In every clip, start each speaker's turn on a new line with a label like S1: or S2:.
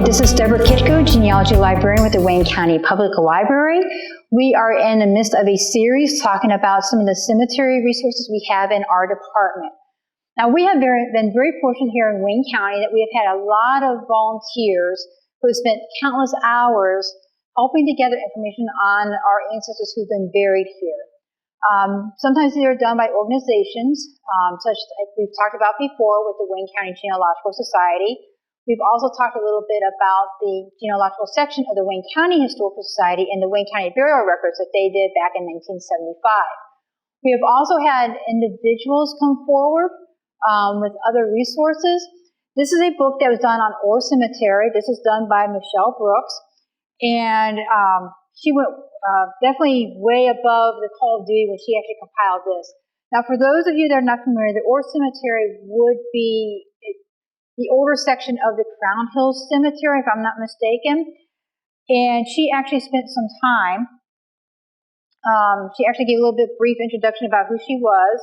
S1: This is Deborah Kitko, Genealogy Librarian with the Wayne County Public Library. We are in the midst of a series talking about some of the cemetery resources we have in our department. Now, we have been very fortunate here in Wayne County that we have had a lot of volunteers who have spent countless hours helping to gather information on our ancestors who've been buried here. Sometimes they're done by organizations, such as we've talked about before with the Wayne County Genealogical Society. We've also talked a little bit about the genealogical section of the Wayne County Historical Society and the Wayne County Burial Records that they did back in 1975. We have also had individuals come forward with other resources. This is a book that was done on Orr Cemetery. This is done by Michelle Brooks, and she went definitely way above the call of duty when she actually compiled this. Now, for those of you that are not familiar, the Orr Cemetery would be the older section of the Crown Hills Cemetery, if I'm not mistaken. And she actually spent some time. She actually gave a little bit brief introduction about who she was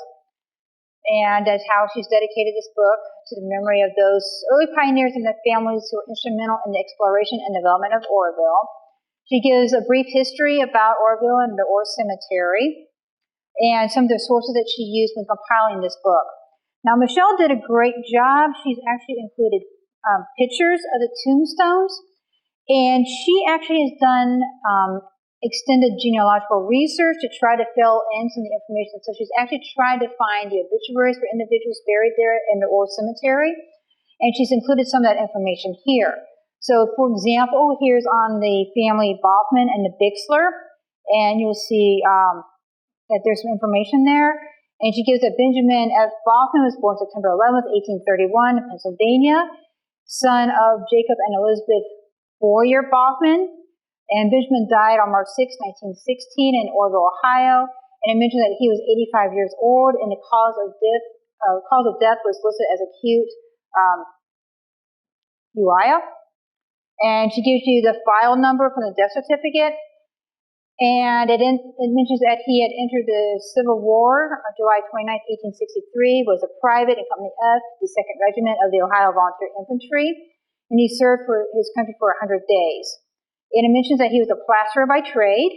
S1: and as how she's dedicated this book to the memory of those early pioneers and their families who were instrumental in the exploration and development of Orrville. She gives a brief history about Orrville and the Orr Cemetery and some of the sources that she used when compiling this book. Now, Michelle did a great job. She's actually included pictures of the tombstones, and she actually has done extended genealogical research to try to fill in some of the information. So she's actually tried to find the obituaries for individuals buried there in the Orr Cemetery, and she's included some of that information here. So, for example, here's on the family Boffman and the Bixler, and you'll see that there's some information there. And she gives that Benjamin F. Boffman was born September 11th, 1831 in Pennsylvania, son of Jacob and Elizabeth Boyer Boffman. And Benjamin died on March 6, 1916 in Orrville, Ohio. And it mentioned that he was 85 years old, and the cause of death was listed as acute UIA. And she gives you the file number from the death certificate. And it mentions that he had entered the Civil War on July 29, 1863, was a private in Company F, the 2nd Regiment of the Ohio Volunteer Infantry, and he served for his country for 100 days. And it mentions that he was a plasterer by trade,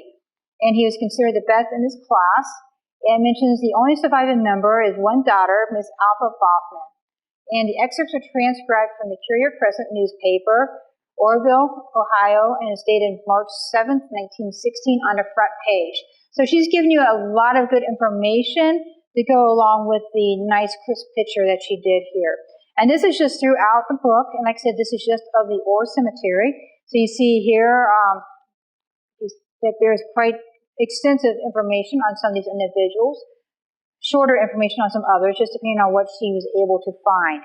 S1: and he was considered the best in his class. And it mentions the only surviving member is one daughter, Miss Alpha Boffman. And the excerpts are transcribed from the Courier Crescent newspaper, Orrville, Ohio, and it's dated March 7th, 1916 on the front page. So she's given you a lot of good information to go along with the nice crisp picture that she did here. And this is just throughout the book, and like I said, this is just of the Orr Cemetery. So you see here that there's quite extensive information on some of these individuals, shorter information on some others, just depending on what she was able to find.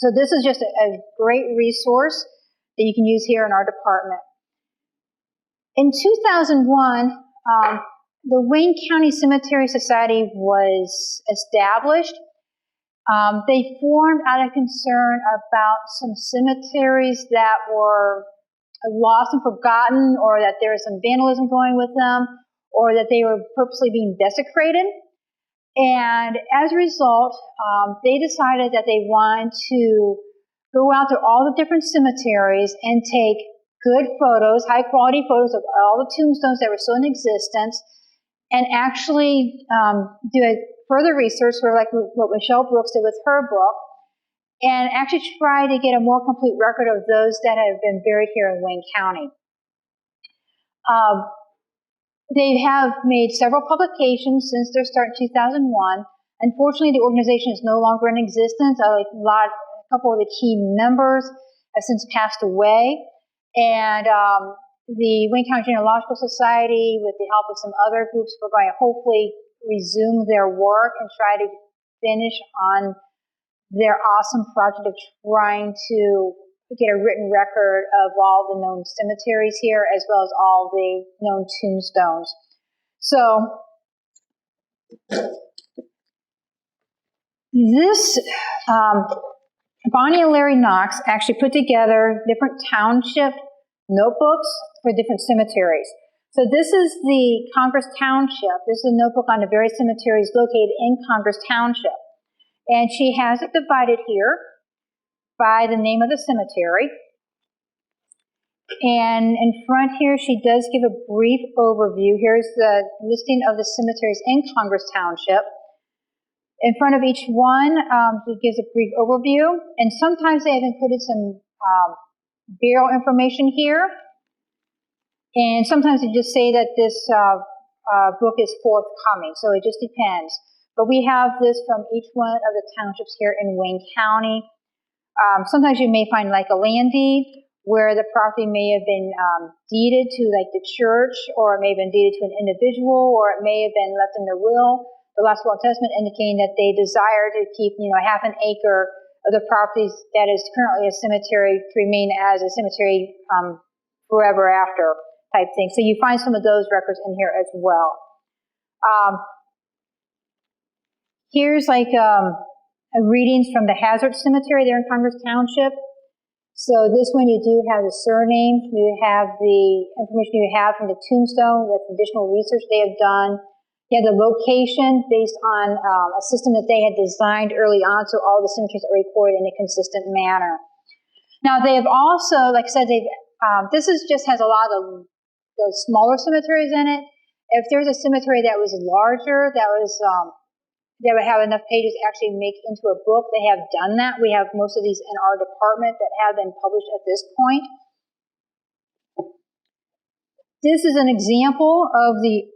S1: So this is just a great resource that you can use here in our department. In 2001, the Wayne County Cemetery Society was established. They formed out of concern about some cemeteries that were lost and forgotten, or that there was some vandalism going with them, or that they were purposely being desecrated. And as a result, they decided that they wanted to go out to all the different cemeteries and take good photos, high quality photos of all the tombstones that were still in existence, and actually do a further research, sort of like what Michelle Brooks did with her book, and actually try to get a more complete record of those that have been buried here in Wayne County. They have made several publications since their start in 2001. Unfortunately, the organization is no longer in existence. A couple of the key members have since passed away. And the Wayne County Genealogical Society, with the help of some other groups, we're going to hopefully resume their work and try to finish on their awesome project of trying to get a written record of all the known cemeteries here, as well as all the known tombstones. So this, Bonnie and Larry Knox actually put together different township notebooks for different cemeteries. So this is the Congress Township. This is a notebook on the various cemeteries located in Congress Township. And she has it divided here by the name of the cemetery. And in front here, she does give a brief overview. Here's the listing of the cemeteries in Congress Township. In front of each one, it gives a brief overview. And sometimes they have included some burial information here. And sometimes they just say that this book is forthcoming. So it just depends. But we have this from each one of the townships here in Wayne County. Sometimes you may find like a land deed where the property may have been deeded to like the church, or it may have been deeded to an individual, or it may have been left in their will, the last will and testament, indicating that they desire to keep, half an acre of the property that is currently a cemetery to remain as a cemetery forever after type thing. So you find some of those records in here as well. Here's like readings from the Hazard Cemetery there in Congress Township. So this one you do have the surname, you have the information you have from the tombstone with additional research they have done. You have the location based on a system that they had designed early on, so all the cemeteries are recorded in a consistent manner. Now they have also, like I said, this has a lot of the smaller cemeteries in it. If there's a cemetery that was larger, that would have enough pages to actually make into a book, they have done that. We have most of these in our department that have been published at this point. This is an example of the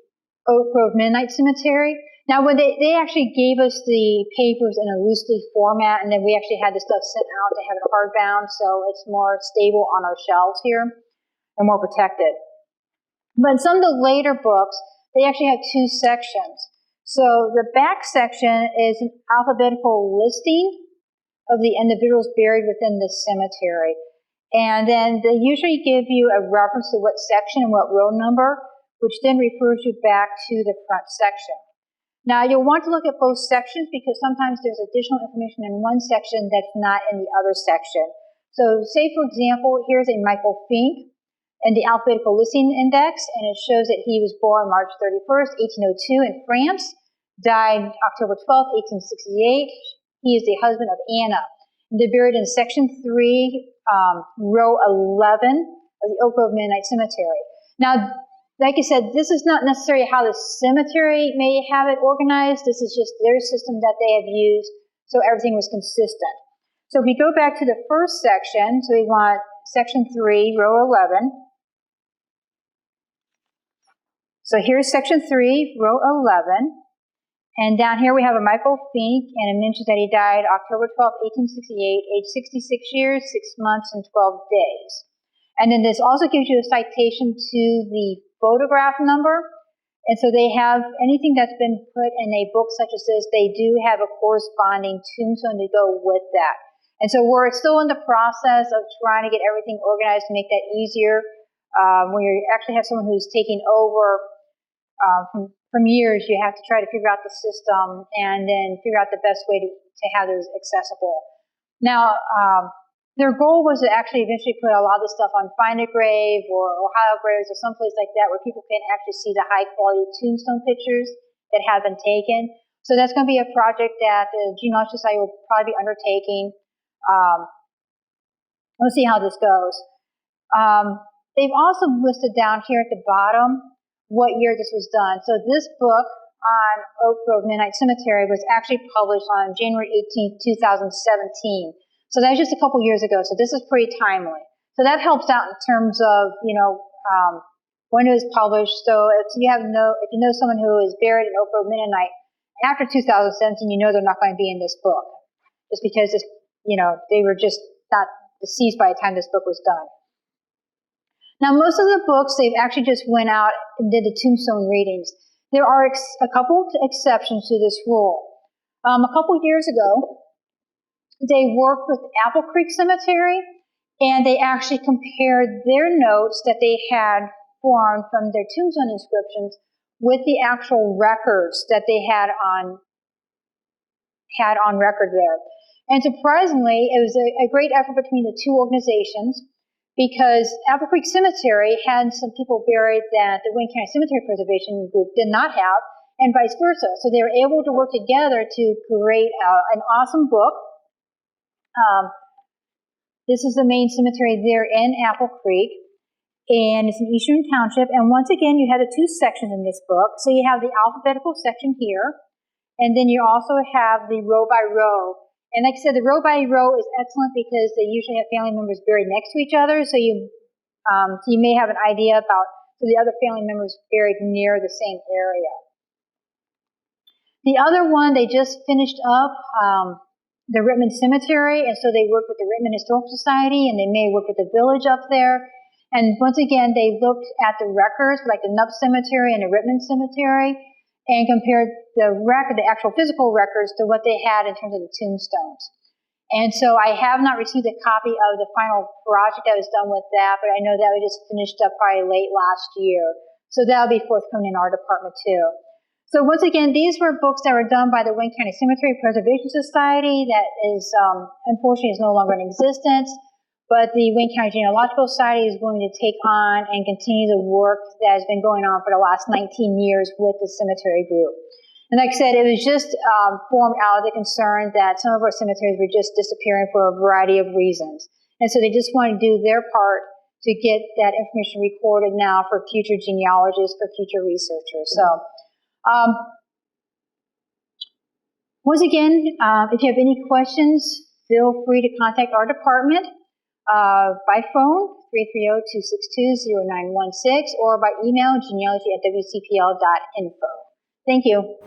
S1: Oak Grove Mennonite Cemetery. Now, when they actually gave us the papers in a loose leaf format, and then we actually had the stuff sent out to have it hardbound, so it's more stable on our shelves here and more protected. But some of the later books, they actually have two sections. So the back section is an alphabetical listing of the individuals buried within the cemetery. And then they usually give you a reference to what section and what row number, which then refers you back to the front section. Now you'll want to look at both sections because sometimes there's additional information in one section that's not in the other section. So say, for example, here's a Michael Fink in the alphabetical listing index, and it shows that he was born March 31st, 1802 in France, died October 12th, 1868. He is the husband of Anna. They're buried in section 3, row 11 of the Oak Grove Mennonite Cemetery. Now, like I said, this is not necessarily how the cemetery may have it organized. This is just their system that they have used, so everything was consistent. So if we go back to the first section, so we want section 3, row 11. So here's section 3, row 11. And down here we have a Michael Fink, and it mentions that he died October 12, 1868, age 66 years, 6 months, and 12 days. And then this also gives you a citation to the photograph number. And so they have anything that's been put in a book such as this, they do have a corresponding tombstone to go with that. And so we're still in the process of trying to get everything organized to make that easier. When you actually have someone who's taking over from years, you have to try to figure out the system and then figure out the best way to have those accessible. Now, their goal was to actually eventually put a lot of the stuff on Find a Grave or Ohio Graves or someplace like that where people can actually see the high quality tombstone pictures that have been taken. So that's going to be a project that the Genealogy Society will probably be undertaking. We'll see how this goes. They've also listed down here at the bottom what year this was done. So this book on Oak Grove Mennonite Cemetery was actually published on January 18th, 2017. So that's just a couple years ago. So this is pretty timely. So that helps out in terms of, when it was published. So if you know someone who is buried in Oak Grove Mennonite after 2017, you know they're not going to be in this book. Just because they were just not deceased by the time this book was done. Now, most of the books, they've actually just went out and did the tombstone readings. There are a couple of exceptions to this rule. A couple years ago, they worked with Apple Creek Cemetery, and they actually compared their notes that they had formed from their tombstone inscriptions with the actual records that they had on record there. And surprisingly, it was a great effort between the two organizations, because Apple Creek Cemetery had some people buried that the Wayne County Cemetery Preservation Group did not have, and vice versa. So they were able to work together to create an awesome book. This is the main cemetery there in Apple Creek. and it's in Eastern Township. And once again, you have the two sections in this book. So you have the alphabetical section here, and then you also have the row by row. And like I said, the row by row is excellent because they usually have family members buried next to each other, so you may have an idea about the other family members buried near the same area. The other one, they just finished up the Rittman Cemetery, and so they worked with the Rittman Historical Society, and they may work with the village up there. And once again, they looked at the records, like the Nupp Cemetery and the Rittman Cemetery, and compared the actual physical records to what they had in terms of the tombstones. And so I have not received a copy of the final project that was done with that, but I know that was just finished up probably late last year. So that'll be forthcoming in our department too. So once again, these were books that were done by the Wayne County Cemetery Preservation Society that is, unfortunately, is no longer in existence. But the Wayne County Genealogical Society is going to take on and continue the work that has been going on for the last 19 years with the cemetery group. And like I said, it was just formed out of the concern that some of our cemeteries were just disappearing for a variety of reasons. And so they just want to do their part to get that information recorded now for future genealogists, for future researchers. So once again, if you have any questions, feel free to contact our department by phone, 330-262-0916, or by email, genealogy@wcpl.info. Thank you.